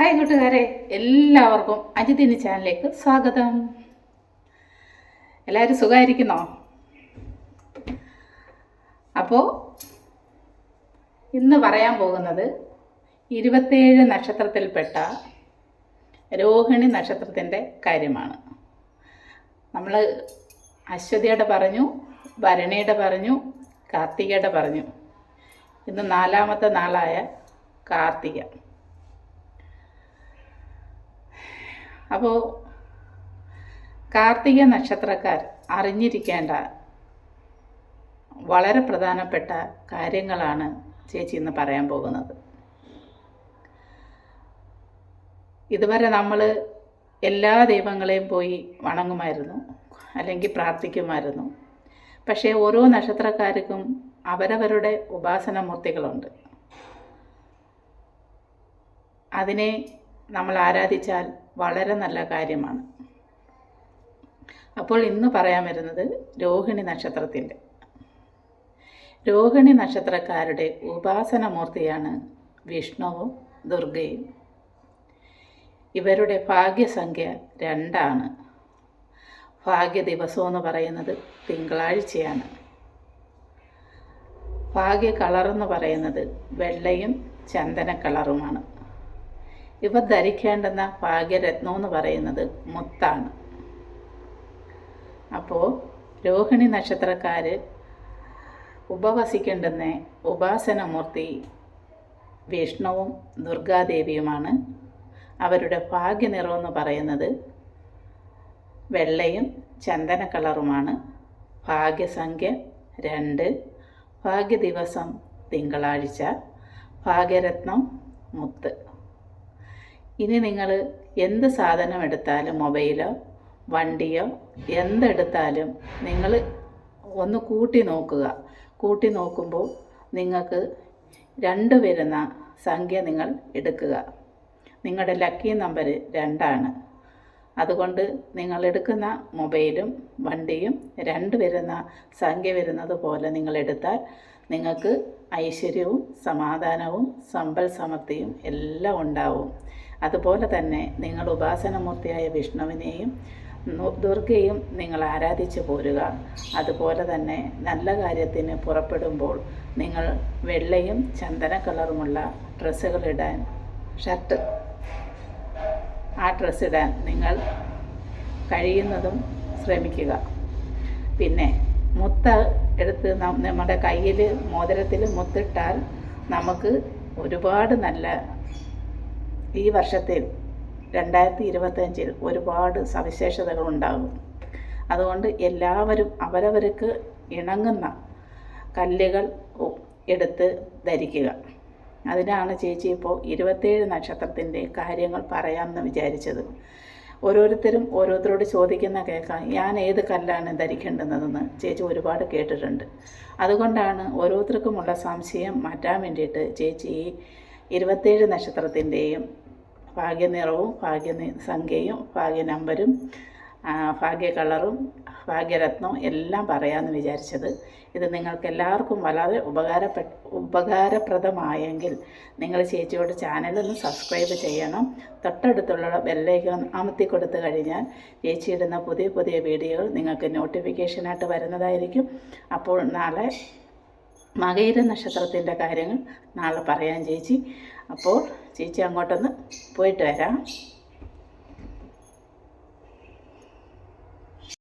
Hi കൂട്ടുകാരെ, എല്ലാവർക്കും അജിതിനി ചാനലിലേക്ക് സ്വാഗതം. എല്ലാവരും സുഖമായിരിക്കുന്നോ? അപ്പോൾ ഇന്ന് പറയാൻ പോകുന്നത് 27 നക്ഷത്രത്തിൽപ്പെട്ട രോഹിണി നക്ഷത്രത്തിൻ്റെ കാര്യമാണ്. നമ്മൾ അശ്വതിയുടെ പറഞ്ഞു, ഭരണിയുടെ പറഞ്ഞു, കാർത്തികയുടെ പറഞ്ഞു. ഇന്ന് 4ാമത്തെ നാളായ കാർത്തിക. അപ്പോൾ കാർത്തിക നക്ഷത്രക്കാർ അറിഞ്ഞിരിക്കേണ്ട വളരെ പ്രധാനപ്പെട്ട കാര്യങ്ങളാണ് ചേച്ചി ഇന്ന് പറയാൻ പോകുന്നത്. ഇതുവരെ നമ്മൾ എല്ലാ ദൈവങ്ങളെയും പോയി വണങ്ങുമായിരുന്നു, അല്ലെങ്കിൽ പ്രാർത്ഥിക്കുമായിരുന്നു. പക്ഷേ ഓരോ നക്ഷത്രക്കാർക്കും അവരവരുടെ ഉപാസനമൂർത്തികളുണ്ട്. അതിനെ നമ്മൾ ആരാധിച്ചാൽ വളരെ നല്ല കാര്യമാണ്. അപ്പോൾ ഇന്ന് പറയാൻ വരുന്നത് രോഹിണി നക്ഷത്രത്തിൻ്റെ. രോഹിണി നക്ഷത്രക്കാരുടെ ഉപാസനമൂർത്തിയാണ് വിഷ്ണുവും ദുർഗയും. ഇവരുടെ ഭാഗ്യസംഖ്യ 2. ഭാഗ്യ ദിവസം എന്ന് പറയുന്നത് തിങ്കളാഴ്ചയാണ്. ഭാഗ്യ കളറെന്ന് പറയുന്നത് വെള്ളയും ചന്ദന കളറുമാണ്. ഇവ ധരിക്കേണ്ടുന്ന ഭാഗ്യരത്നം എന്ന് പറയുന്നത് മുത്താണ്. അപ്പോൾ രോഹിണി നക്ഷത്രക്കാർ ഉപവസിക്കേണ്ടുന്ന ഉപാസനമൂർത്തി വിഷ്ണുവും ദുർഗാദേവിയുമാണ്. അവരുടെ ഭാഗ്യനിറം എന്ന് പറയുന്നത് വെള്ളയും ചന്ദന കളറുമാണ്. ഭാഗ്യസംഖ്യ 2, ഭാഗ്യ ദിവസം തിങ്കളാഴ്ച, ഭാഗ്യരത്നം മുത്ത്. ഇനി നിങ്ങൾ എന്ത് സാധനം എടുത്താലും, മൊബൈലോ വണ്ടിയോ എന്തെടുത്താലും നിങ്ങൾ ഒന്ന് കൂട്ടി നോക്കുക. കൂട്ടി നോക്കുമ്പോൾ നിങ്ങൾക്ക് 2 വരുന്ന സംഖ്യ നിങ്ങൾ എടുക്കുക. നിങ്ങളുടെ ലക്കി നമ്പർ 2. അതുകൊണ്ട് നിങ്ങൾ എടുക്കുന്ന മൊബൈലും വണ്ടിയും 2 വരുന്ന സംഖ്യ വരുന്നത് പോലെ നിങ്ങൾ എടുത്താൽ നിങ്ങൾക്ക് ഐശ്വര്യവും സമാധാനവും സമ്പൽ സമൃദ്ധിയും എല്ലാം ഉണ്ടാവും. അതുപോലെ തന്നെ നിങ്ങൾ ഉപാസനമൂർത്തിയായ വിഷ്ണുവിനെയും ദുർഗയും നിങ്ങൾ ആരാധിച്ചു പോരുക. അതുപോലെ തന്നെ നല്ല കാര്യത്തിന് പുറപ്പെടുമ്പോൾ നിങ്ങൾ വെള്ളയും ചന്ദന കളറുമുള്ള ഡ്രസ്സുകൾ ഇടാൻ, ഷർട്ട്, ആ ഡ്രസ്സ് ഇടാൻ നിങ്ങൾ കഴിയുന്നതും ശ്രമിക്കുക. പിന്നെ മുത്ത് എടുത്ത് നമ്മുടെ കയ്യിൽ മോതിരത്തിൽ മുത്തിട്ടാൽ നമുക്ക് ഒരുപാട് നല്ല, ഈ വർഷത്തിൽ 2025 ഒരുപാട് സവിശേഷതകളുണ്ടാകും. അതുകൊണ്ട് എല്ലാവരും അവരവർക്ക് ഇണങ്ങുന്ന കല്ലുകൾ എടുത്ത് ധരിക്കുക. അതിനാണ് ചേച്ചി ഇപ്പോൾ 27 നക്ഷത്രത്തിൻ്റെ കാര്യങ്ങൾ പറയാമെന്ന് വിചാരിച്ചത്. ഓരോരുത്തരോട് ചോദിക്കുന്ന കേൾക്കാം, ഞാൻ ഏത് കല്ലാണ് ധരിക്കേണ്ടുന്നതെന്ന് ചേച്ചി ഒരുപാട് കേട്ടിട്ടുണ്ട്. അതുകൊണ്ടാണ് ഓരോരുത്തർക്കുമുള്ള സംശയം മാറ്റാൻ വേണ്ടിയിട്ട് ചേച്ചി 27 നക്ഷത്രത്തിൻ്റെയും ഭാഗ്യനിറവും ഭാഗ്യസംഖ്യയും ഭാഗ്യ നമ്പരും ഭാഗ്യ കളറും ഭാഗ്യരത്നവും എല്ലാം പറയാമെന്ന് വിചാരിച്ചത്. ഇത് നിങ്ങൾക്ക് എല്ലാവർക്കും വളരെ ഉപകാരപ്രദമായെങ്കിൽ നിങ്ങൾ ചേച്ചിയോട് ചാനലൊന്ന് സബ്സ്ക്രൈബ് ചെയ്യണം. തൊട്ടടുത്തുള്ള ബെല്ലൈക്കൺ അമർത്തി കൊടുത്തു കഴിഞ്ഞാൽ ചേച്ചി ഇടുന്ന പുതിയ പുതിയ വീഡിയോകൾ നിങ്ങൾക്ക് നോട്ടിഫിക്കേഷനായിട്ട് വരുന്നതായിരിക്കും. അപ്പോൾ നാളെ മകയിര നക്ഷത്രത്തിൻ്റെ കാര്യങ്ങൾ നാളെ പറയാം ചേച്ചി. അപ്പോൾ ചേച്ചി അങ്ങോട്ടൊന്ന് പോയിട്ട് വരാം.